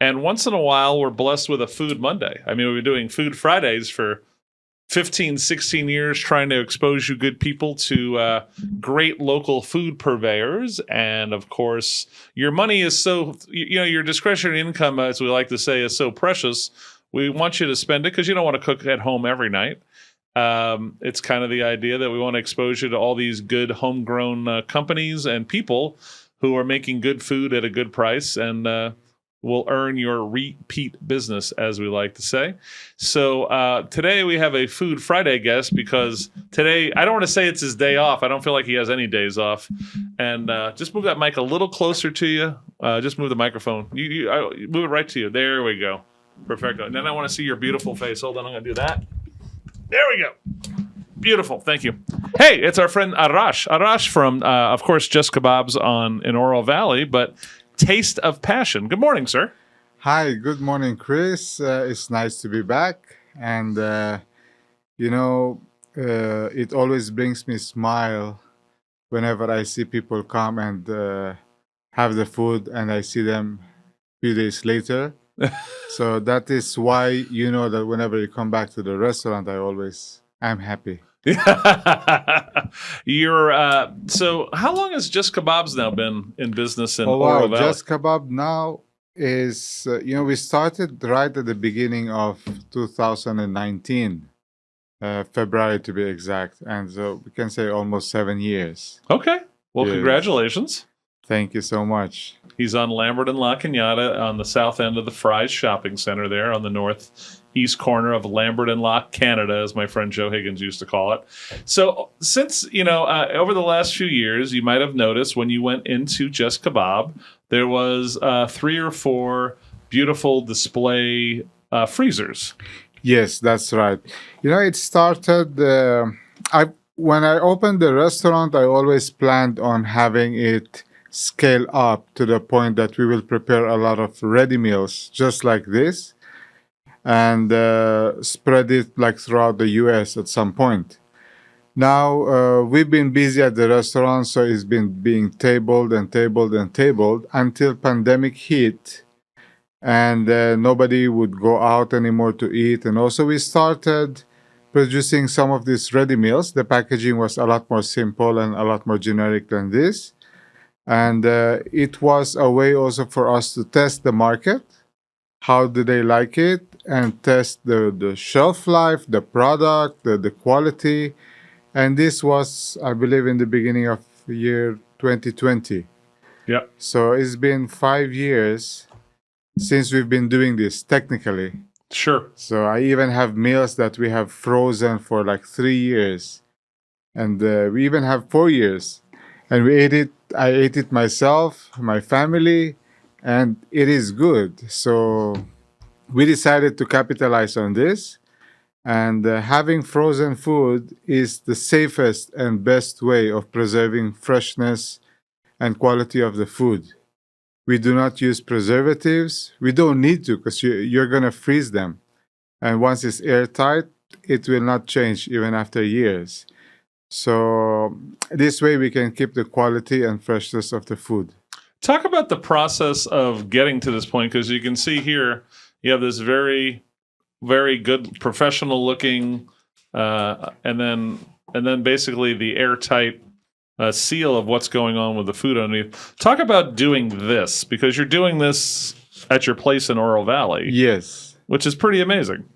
And once in a while, we're blessed with a Food Monday. I mean, we've been doing Food Fridays for 15, 16 years, trying to expose you good people to great local food purveyors. And of course, your money is so, your discretionary income, as we like to say, is so precious. We want you to spend it because you don't want to cook at home every night. It's kind of the idea that we want to expose you to all these good homegrown companies and people who are making good food at a good price and will earn your repeat business, as we like to say. So today we have a Food Friday guest because today, I don't want to say it's his day off. I don't feel like he has any days off. And just move that mic a little closer to you. Just move the microphone. You move it right to you. There we go. Perfecto. And then I want to see your beautiful face. Hold on, I'm going to do that. There we go. Beautiful. Thank you. Hey, it's our friend Arash. Arash from, of course, Just Kebabs in Oro Valley, but Taste of Passion. Good morning, sir. Hi, good morning, Chris. It's nice to be back. And, it always brings me a smile whenever I see people come and have the food and I see them a few days later. So that is why you know that whenever you come back to the restaurant, I'm happy. So how long has Just Kebabs now been in business in Oh wow, Oro Valley? Just Kebab now is we started right at the beginning of 2019, February to be exact, and so we can say almost 7 years. Okay. Well, Yes. congratulations. Thank you so much. He's on Lambert and La Cañada on the south end of the Fry's Shopping Center there on the northeast corner of Lambert and La Canada, as my friend Joe Higgins used to call it. So since, over the last few years, you might have noticed when you went into Just Kebab, there was 3 or 4 beautiful display freezers. Yes, that's right. It started. When I opened the restaurant, I always planned on having it scale up to the point that we will prepare a lot of ready meals just like this and spread it like throughout the US at some point. Now we've been busy at the restaurant, so it's been being tabled and tabled and tabled until pandemic hit and nobody would go out anymore to eat. And also we started producing some of these ready meals. The packaging was a lot more simple and a lot more generic than this. And it was a way also for us to test the market. How do they like it? And test the shelf life, the product, the quality. And this was, I believe, in the beginning of the year 2020. Yep. So it's been 5 years since we've been doing this technically. Sure. So I even have meals that we have frozen for like 3 years. And we even have 4 years. And we ate it. I ate it myself, my family, and it is good. So we decided to capitalize on this. And having frozen food is the safest and best way of preserving freshness and quality of the food. We do not use preservatives. We don't need to because you're going to freeze them. And once it's airtight, it will not change even after years. So this way we can keep the quality and freshness of the food. Talk about the process of getting to this point, because you can see here you have this very, very good professional looking, and then basically the airtight seal of what's going on with the food underneath. Talk about doing this, because you're doing this at your place in Oro Valley. Yes, which is pretty amazing.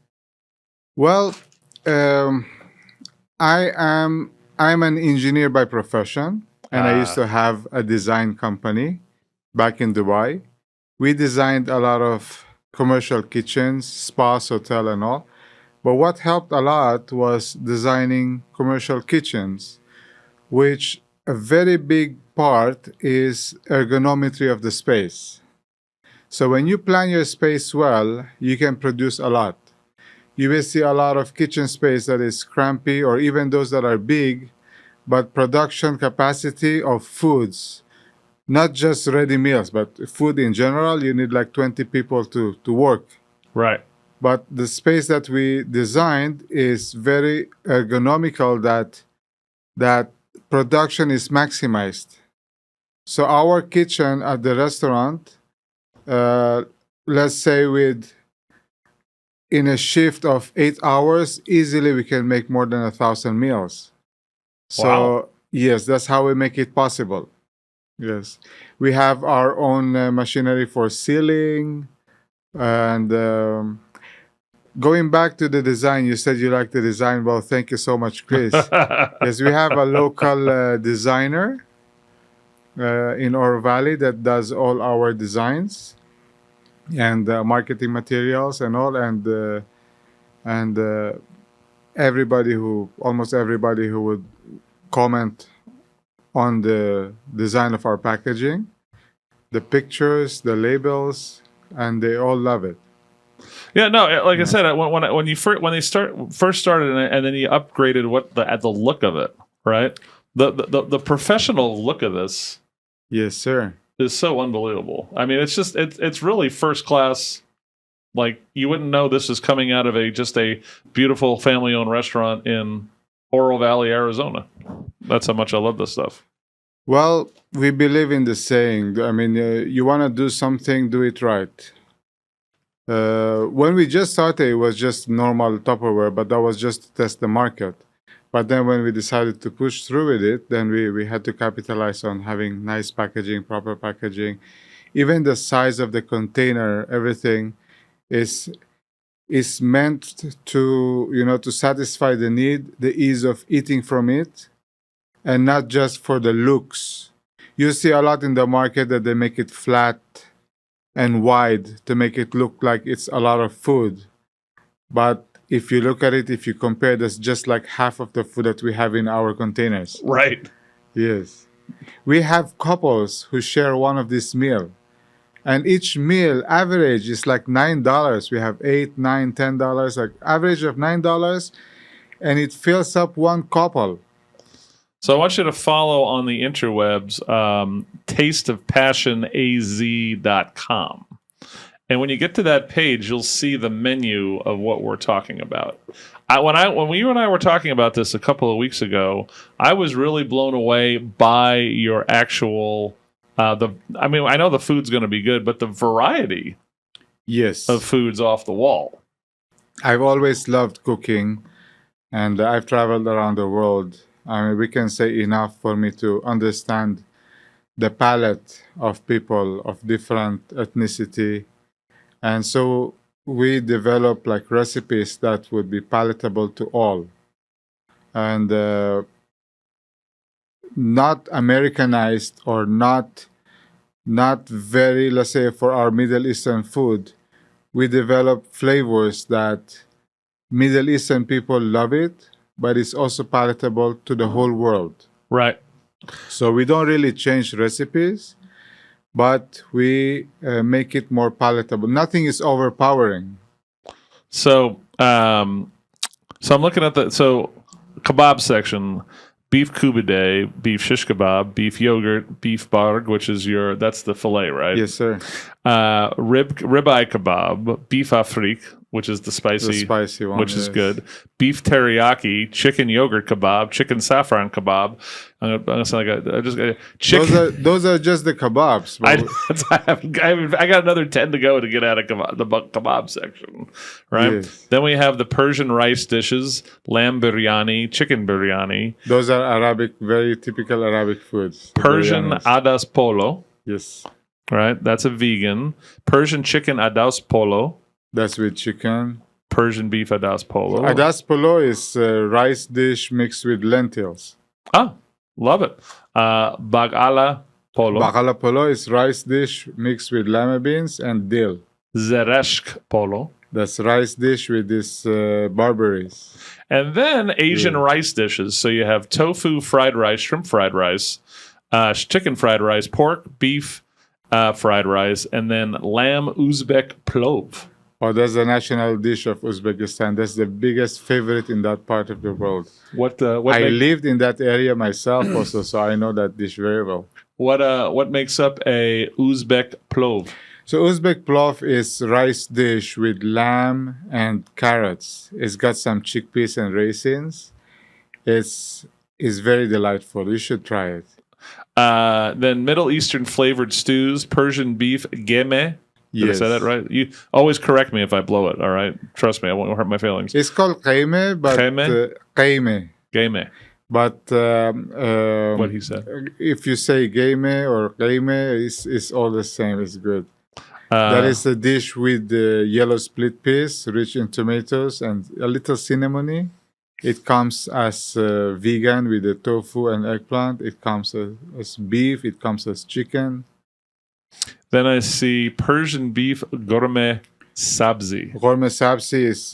Well, I'm an engineer by profession, and I used to have a design company back in Dubai. We designed a lot of commercial kitchens, spas, hotel, and all. But what helped a lot was designing commercial kitchens, which a very big part is ergonometry of the space. So when you plan your space well, you can produce a lot. You will see a lot of kitchen space that is crampy, or even those that are big, but production capacity of foods, not just ready meals, but food in general, you need like 20 people to work. Right. But the space that we designed is very ergonomical, that production is maximized. So our kitchen at the restaurant let's say with in a shift of 8 hours, easily we can make more than 1,000 meals. So Wow. yes, that's how we make it possible. Yes, we have our own machinery for sealing and going back to the design. You said you like the design. Well, thank you so much, Chris. Yes, we have a local designer in our valley that does all our designs and marketing materials and all, and almost everybody who would comment on the design of our packaging, the pictures, the labels, and they all love it. Yeah, no, like I Yeah. said, when you first started, and then you upgraded at the look of it, right? The professional look of this Yes, sir. is so unbelievable. I mean, it's really first class. Like, you wouldn't know this is coming out of just a beautiful family owned restaurant in Oro Valley, Arizona. That's how much I love this stuff. Well, we believe in the saying. I mean, you want to do something, do it right. When we just started, it was just normal Tupperware, but that was just to test the market. But then when we decided to push through with it, then we had to capitalize on having nice packaging, proper packaging. Even the size of the container, everything is meant to, to satisfy the need, the ease of eating from it, and not just for the looks. You see a lot in the market that they make it flat and wide to make it look like it's a lot of food. But if you look at it, if you compare, that's just like half of the food that we have in our containers. Right. Yes. We have couples who share one of this meal. And each meal average is like $9. We have $8, $9, $10, like average of $9, and it fills up one couple. So I want you to follow on the interwebs, tasteofpassionaz.com. And when you get to that page, you'll see the menu of what we're talking about. When you and I were talking about this a couple of weeks ago, I was really blown away by your actual. I know the food's going to be good, but the variety Yes. of foods off the wall. I've always loved cooking, and I've traveled around the world. I mean, we can say enough for me to understand the palate of people of different ethnicity. And so we develop like recipes that would be palatable to all and not Americanized or not very, let's say, for our Middle Eastern food. We develop flavors that Middle Eastern people love it, but it's also palatable to the whole world. Right. So we don't really change recipes, but we make it more palatable. Nothing is overpowering. So I'm looking at the kebab section: beef kubide, beef shish kebab, beef yogurt, beef barg, which is that's the fillet, right? Yes, sir. Ribeye kebab, beef afrique, which is the spicy one, which is yes. good. Beef teriyaki, chicken yogurt kebab, chicken saffron kebab. I'm gonna sound like I just chicken. Those are just the kebabs. I got another 10 to go to get out of the kebab section, right? Yes. Then we have the Persian rice dishes, lamb biryani, chicken biryani. Those are Arabic, very typical Arabic foods. Persian adas polo. Yes. Right, that's a vegan. Persian chicken adas polo. That's with chicken. Persian beef adas polo. Adas polo is a rice dish mixed with lentils. Ah, love it. Bagala polo. Bagala polo is rice dish mixed with lima beans and dill. Zereshk polo. That's rice dish with this barberries. And then Asian rice dishes. So you have tofu fried rice, shrimp fried rice, chicken fried rice, pork, beef fried rice, and then lamb Uzbek plov. Oh, that's the national dish of Uzbekistan. That's the biggest favorite in that part of the world. I lived in that area myself also, so I know that dish very well. What makes up a Uzbek plov? So Uzbek plov is rice dish with lamb and carrots. It's got some chickpeas and raisins. It's very delightful. You should try it. Then Middle Eastern flavored stews, Persian beef geme. Did I say that right? You always correct me if I blow it. All right, trust me, I won't hurt my feelings. It's called قيمة, but Qeme? قيمة. Game. But What he said. if you say قيمة or قيمة, it's all the same. It's good. That is a dish with yellow split peas, rich in tomatoes and a little cinnamony. It comes as vegan with the tofu and eggplant. It comes as beef. It comes as chicken. Then I see Persian beef gourmet sabzi. Gourmet sabzi is,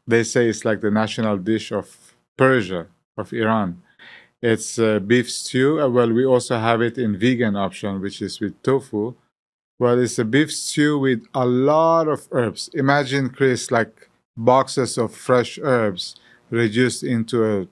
they say it's like the national dish of Persia, of Iran. It's beef stew. Well, we also have it in vegan option, which is with tofu. Well, it's a beef stew with a lot of herbs. Imagine, Chris, like boxes of fresh herbs reduced into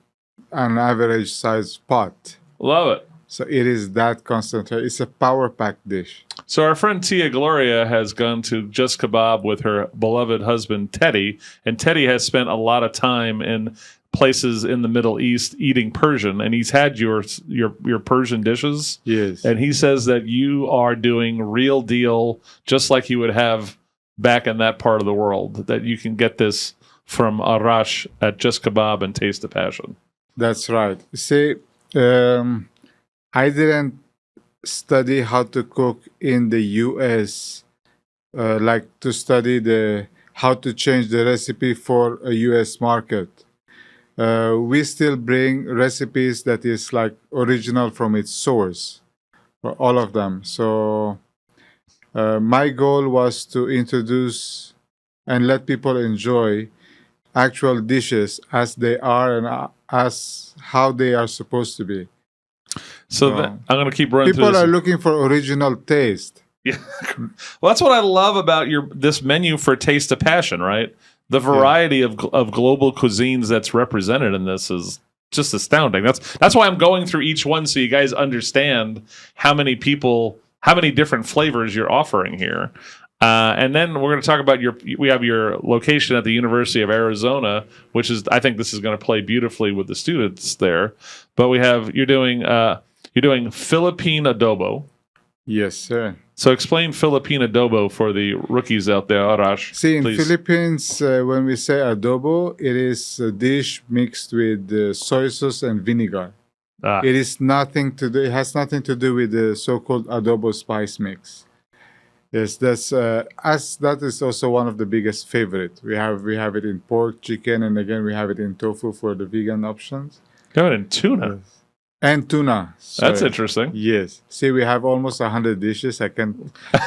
an average sized pot. Love it. So it is that concentrated. It's a power packed dish. So our friend Tia Gloria has gone to Just Kebab with her beloved husband Teddy, and Teddy has spent a lot of time in places in the Middle East eating Persian, and he's had your Persian dishes. Yes. And he says that you are doing real deal, just like you would have back in that part of the world, that you can get this from Arash at Just Kebab and Taste the Passion. That's right. See, I didn't study how to cook in the US, like to study how to change the recipe for a US market. We still bring recipes that is like original from its source for all of them. So my goal was to introduce and let people enjoy actual dishes as they are and as how they are supposed to be. So I'm going to keep running through People this. are looking for original taste. Yeah. Well, that's what I love about this menu for Taste of Passion, right? The variety of global cuisines that's represented in this is just astounding. That's why I'm going through each one so you guys understand how many different flavors you're offering here. And then we're going to talk about we have your location at the University of Arizona, which is, I think this is going to play beautifully with the students there. But you're doing Philippine adobo. Yes, sir. So explain Philippine adobo for the rookies out there, Arash. See, in please. Philippines, when we say adobo, it is a dish mixed with soy sauce and vinegar. It has nothing to do with the so-called adobo spice mix. Yes, that is also one of the biggest favorite. We have it in pork, chicken, and again we have it in tofu for the vegan options. Got it in tuna. Yes. And tuna. That's interesting. Yes. See, we have almost 100 dishes. I can't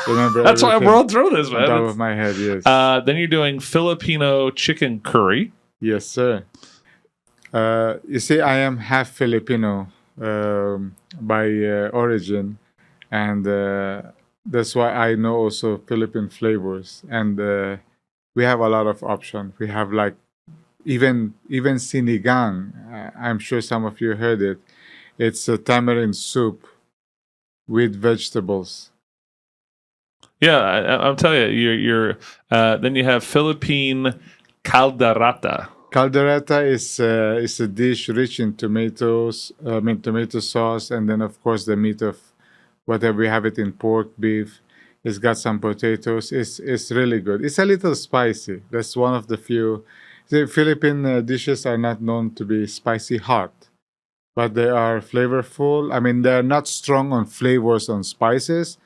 remember. That's why I'm rolling through this, man. On top of my head, yes. Then you're doing Filipino chicken curry. Yes, sir. You see, I am half Filipino by origin, and that's why I know also Philippine flavors. And we have a lot of options. We have like even sinigang. I'm sure some of you heard it. It's a tamarind soup with vegetables. Yeah, I'm telling you, then you have Philippine caldereta. Caldereta is a dish rich in tomatoes, tomato sauce, and then of course the meat of whatever we have it in pork, beef. It's got some potatoes. It's really good. It's a little spicy. That's one of the few. The Philippine dishes are not known to be spicy hot, but they are flavorful. I mean, they're not strong on flavors on spices,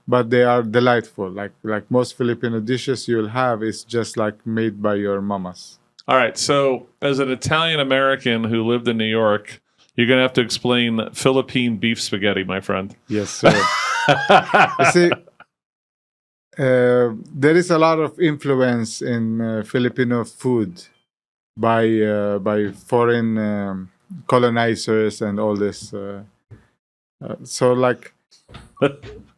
but they are delightful. Like most Filipino dishes you'll have is just like made by your mamas. All right. So, as an Italian American who lived in New York, you're going to have to explain Philippine beef spaghetti, my friend. Yes, sir. You see, there is a lot of influence in Filipino food by foreign colonizers and all this. So, like,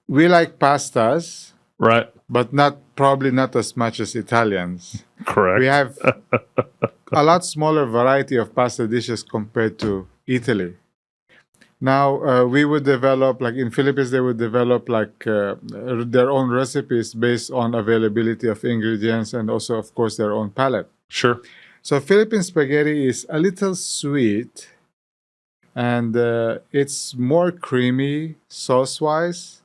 we like pastas, Right. but probably not as much as Italians. Correct. We have a lot smaller variety of pasta dishes compared to Italy. Now, we would develop, like in Philippines, they would develop like their own recipes based on availability of ingredients and also, of course, their own palate. Sure. So Philippine spaghetti is a little sweet and it's more creamy sauce-wise.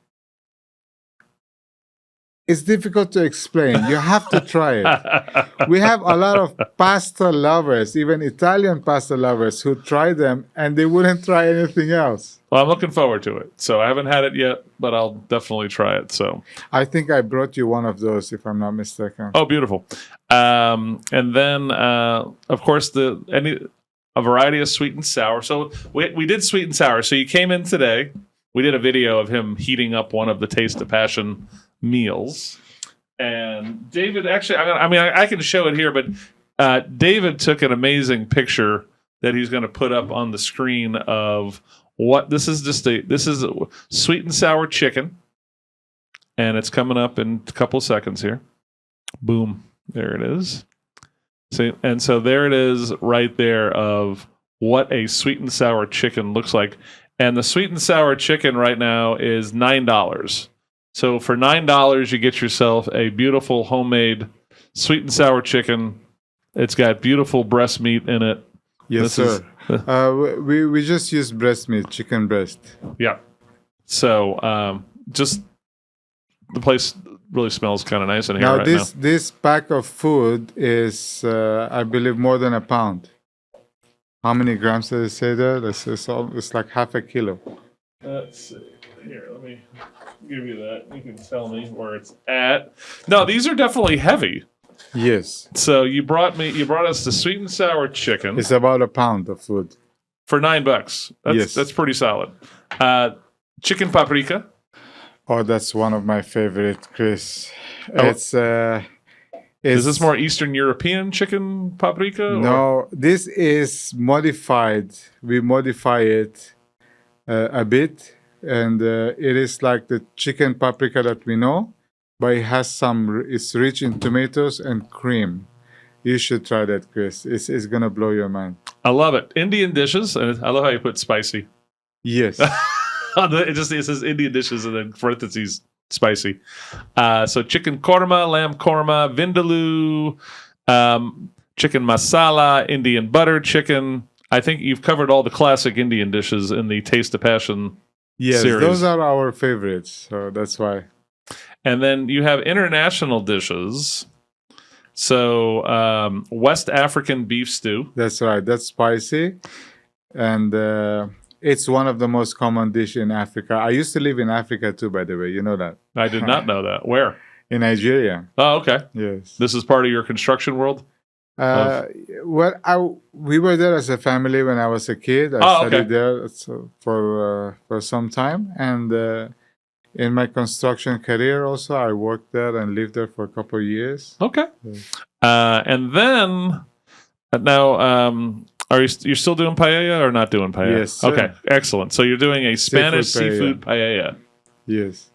It's difficult to explain. You have to try it. We have a lot of pasta lovers, even Italian pasta lovers, who try them and they wouldn't try anything else. Well, I'm looking forward to it. So I haven't had it yet, but I'll definitely try it. So, I think I brought you one of those, if I'm not mistaken. oh, beautiful. And then, of course, a variety of sweet and sour. So we did sweet and sour. So you came in today. We did a video of him heating up one of the Taste of Passion meals. And David, actually, I can show it here, but David took an amazing picture that he's going to put up on the screen of what this is. This is a sweet and sour chicken, and it's coming up in a couple seconds here. Boom, there it is. So there it is right there of what a sweet and sour chicken looks like. And the sweet and sour chicken right now is $9. So for $9, you get yourself a beautiful homemade sweet and sour chicken. It's got beautiful breast meat in it. Yes, sir. We just use breast meat, chicken breast. Yeah. So just the place really smells kind of nice in here Now, right now. this pack of food is, I believe, more than a pound. How many grams does it say there? It's like half a kilo. Let's see. Here, let me give you that. You can tell me where it's at. No, these are definitely heavy. Yes. So you brought us the sweet and sour chicken. It's about a pound of food. For $9. Yes. That's pretty solid. Chicken paprika. Oh, that's one of my favorite, Chris. Oh. Is this more Eastern European chicken paprika? No, this is modified. We modify it a bit, and it is like the chicken paprika that we know, but it has it's rich in tomatoes and cream. You should try that, Chris. It's gonna blow your mind. I love it. Indian dishes, and I love how you put spicy. Yes. It says Indian dishes and then parentheses spicy. So chicken korma, lamb korma, vindaloo, chicken masala, Indian butter chicken. I think you've covered all the classic Indian dishes in the Taste of Passion series. Those are our favorites, so that's why. And then you have international dishes. So West African beef stew. That's right. That's spicy, and it's one of the most common dish in Africa. I used to live in Africa too, by the way. You know that? I did not know that. Where? In Nigeria. Oh, okay. Yes. This is part of your construction world? We were there as a family when I was a kid. I studied there for some time, and in my construction career also, I worked there and lived there for a couple of years. Okay. Yes. And then now, you're still doing paella or not doing paella? Yes. Sir. Okay, excellent. So you're doing a Spanish seafood paella. Yes.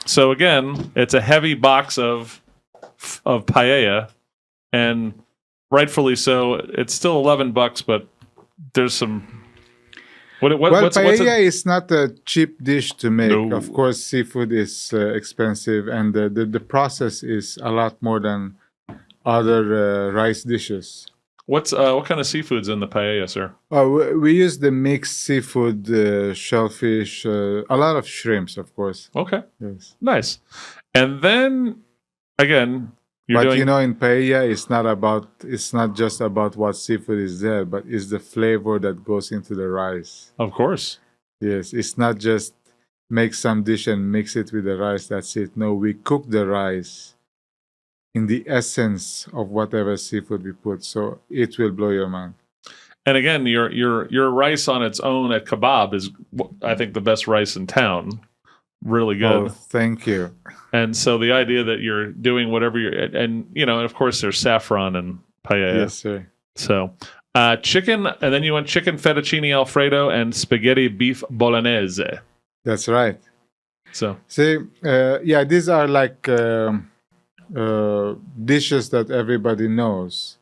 So again, it's a heavy box of paella, and rightfully so. It's still $11, but there's some. Paella is not a cheap dish to make. No. Of course, seafood is expensive, and the process is a lot more than other rice dishes. What kind of seafood's in the paella, sir? We use the mixed seafood, shellfish, a lot of shrimps, of course. Okay. Yes. Nice. And then again, in paella, it's not just about what seafood is there, but it's the flavor that goes into the rice. Of course. Yes, it's not just make some dish and mix it with the rice. That's it. No, we cook the rice in the essence of whatever seafood we put, so it will blow your mind. And again, your rice on its own at Kebab is, I think, the best rice in town. Really good. Oh, thank you. And so the idea that you're doing whatever and of course there's saffron and paella. Yes, sir. So chicken, and then you want chicken fettuccine Alfredo and spaghetti beef bolognese. That's right. So see, these are like dishes that everybody knows,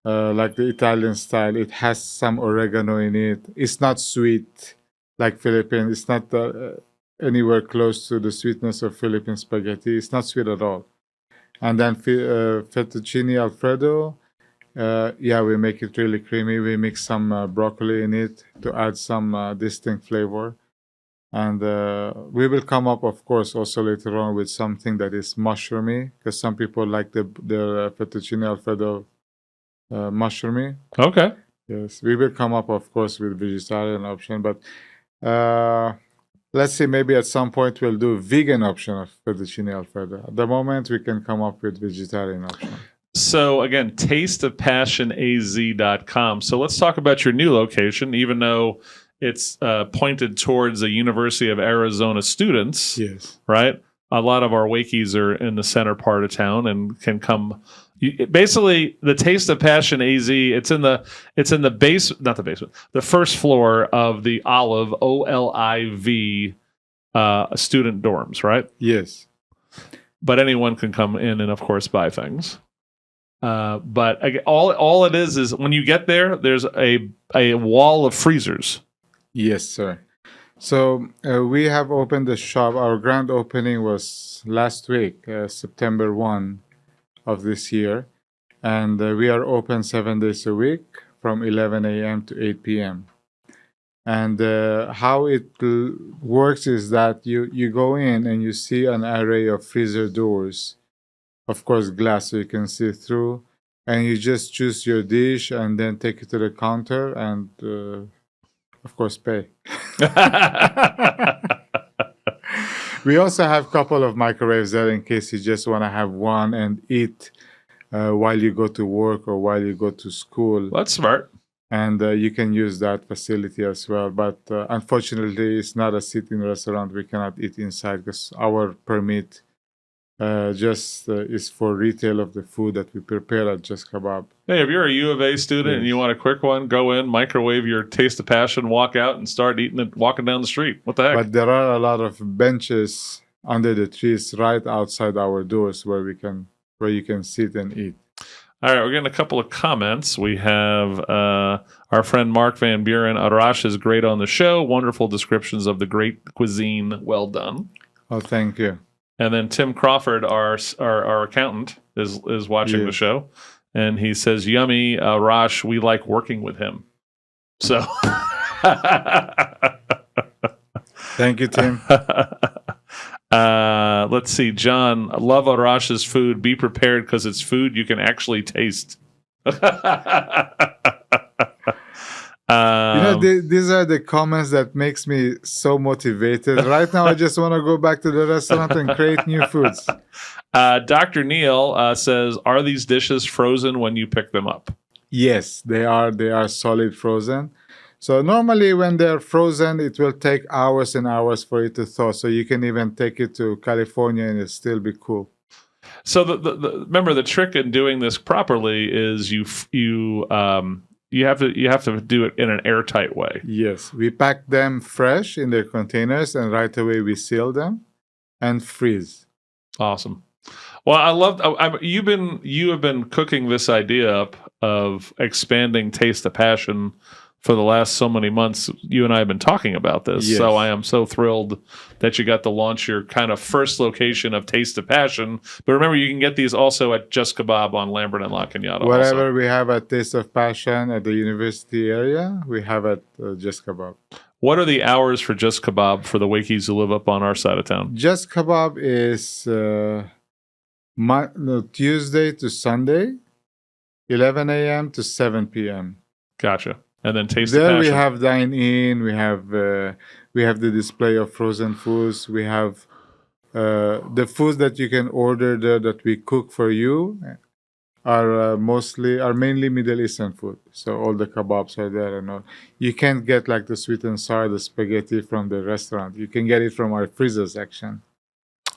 like the Italian style. It has some oregano in it. It's not sweet like Philippine. It's not anywhere close to the sweetness of Philippine spaghetti. It's not sweet at all. And then fettuccine Alfredo, we make it really creamy. We mix some broccoli in it to add some distinct flavor. And we will come up, of course, also later on with something that is mushroomy, because some people like the fettuccine alfredo mushroomy. Okay. Yes, we will come up, of course, with vegetarian option, but let's see, maybe at some point we'll do vegan option of fettuccine alfredo. At the moment, we can come up with vegetarian option. So again, tasteofpassionaz.com. So let's talk about your new location, even though it's pointed towards the University of Arizona students. Yes. Right? A lot of our Wakies are in the center part of town and can come. Basically, the Taste of Passion AZ. It's in the not the basement, the first floor of the Olive OLIV student dorms. Right? Yes. But anyone can come in and, of course, buy things. But all it is when you get there, there's a wall of freezers. Yes, sir. So we have opened the shop. Our grand opening was last week, September 1 of this year. And we are open 7 days a week from 11 a.m. to 8 p.m. And how it works is that you go in and you see an array of freezer doors, of course, glass so you can see through. And you just choose your dish and then take it to the counter and, of course, pay. We also have a couple of microwaves there in case you just want to have one and eat while you go to work or while you go to school. That's smart. And you can use that facility as well. But unfortunately, it's not a sitting restaurant. We cannot eat inside because our permit is for retail of the food that we prepare at Just Kebab. Hey, if you're a U of A student and you want a quick one, go in, microwave your Taste of Passion, walk out, and start eating it walking down the street. What the heck? But there are a lot of benches under the trees right outside our doors where you can sit and eat. All right, we're getting a couple of comments. We have our friend Mark Van Buren. Arash is great on the show. Wonderful descriptions of the great cuisine. Well done. Oh, thank you. And then Tim Crawford, our accountant, is watching the show, and he says, "Yummy, Arash. We like working with him." So, thank you, Tim. Let's see, John. Love Arash's food. Be prepared because it's food you can actually taste. These are the comments that makes me so motivated. Right now, I just want to go back to the restaurant and create new foods. Dr. Neil says, "Are these dishes frozen when you pick them up?" Yes, they are. They are solid frozen. So normally when they're frozen, it will take hours and hours for it to thaw. So you can even take it to California and it'll still be cool. So remember the trick in doing this properly is you have to do it in an airtight way. Yes, we pack them fresh in their containers and right away we seal them and freeze. Awesome. Well, I love you have been cooking this idea up of expanding Taste of Passion for the last so many months. You and I have been talking about this. Yes. So I am so thrilled that you got to launch your kind of first location of Taste of Passion. But remember, you can get these also at Just Kebab on Lambert and La Cañada. Whatever we have at Taste of Passion at the university area, we have at Just Kebab. What are the hours for Just Kebab for the Wakies who live up on our side of town? Just Kebab is Tuesday to Sunday, 11 a.m. to 7 p.m. Gotcha. And then Taste of There Passion. we have dine-in. We have the display of frozen foods. We have the foods that you can order there that we cook for you are mainly Middle Eastern food. So all the kebabs are there and all. You can't get like the sweet and sour, the spaghetti from the restaurant. You can get it from our freezer section.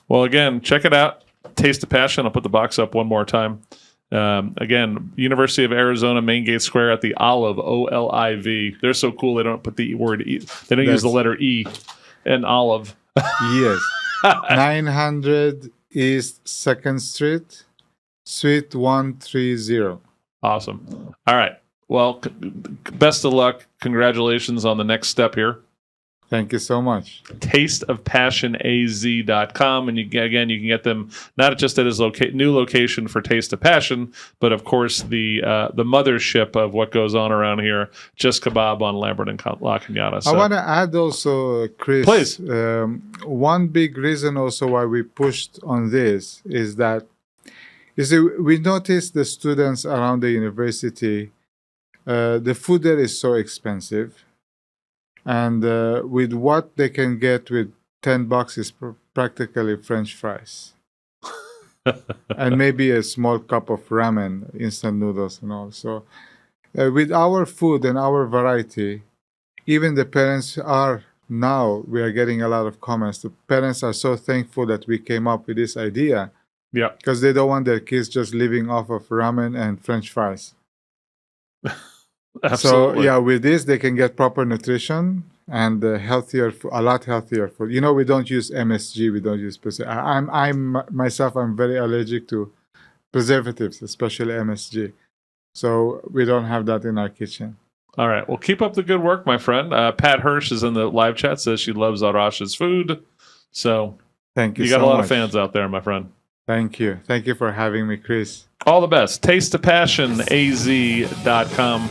Well, again, check it out. Taste of Passion. I'll put the box up one more time. Again, University of Arizona, Main Gate Square at the Olive, OLIV. They're so cool. They don't put the word E. They don't use the letter E in Olive. Yes. 900 East 2nd Street, Suite 130. Awesome. All right. Well, best of luck. Congratulations on the next step here. Thank you so much. tasteofpassionaz.com. And you can get them not just at his new location for Taste of Passion, but of course the mothership of what goes on around here, Just Kebab on Lambert and La Cañada. So, I want to add also, Chris, please. One big reason also why we pushed on this is that, you see, we noticed the students around the university, the food there is so expensive. And with what they can get with $10 is practically French fries. And maybe a small cup of ramen, instant noodles and all. So with our food and our variety, even the parents we are getting a lot of comments. The parents are so thankful that we came up with this idea. Yeah. Because they don't want their kids just living off of ramen and French fries. Absolutely. So with this they can get proper nutrition and a lot healthier food. We don't use MSG. We don't use I'm very allergic to preservatives, especially MSG. So we don't have that in our kitchen. All right. Well, keep up the good work, my friend. Pat Hirsch is in the live chat, says she loves Arash's food. So thank you. You got so a lot much. of fans out there, my friend. Thank you. Thank you for having me, Chris. All the best. tasteofpassionaz.com.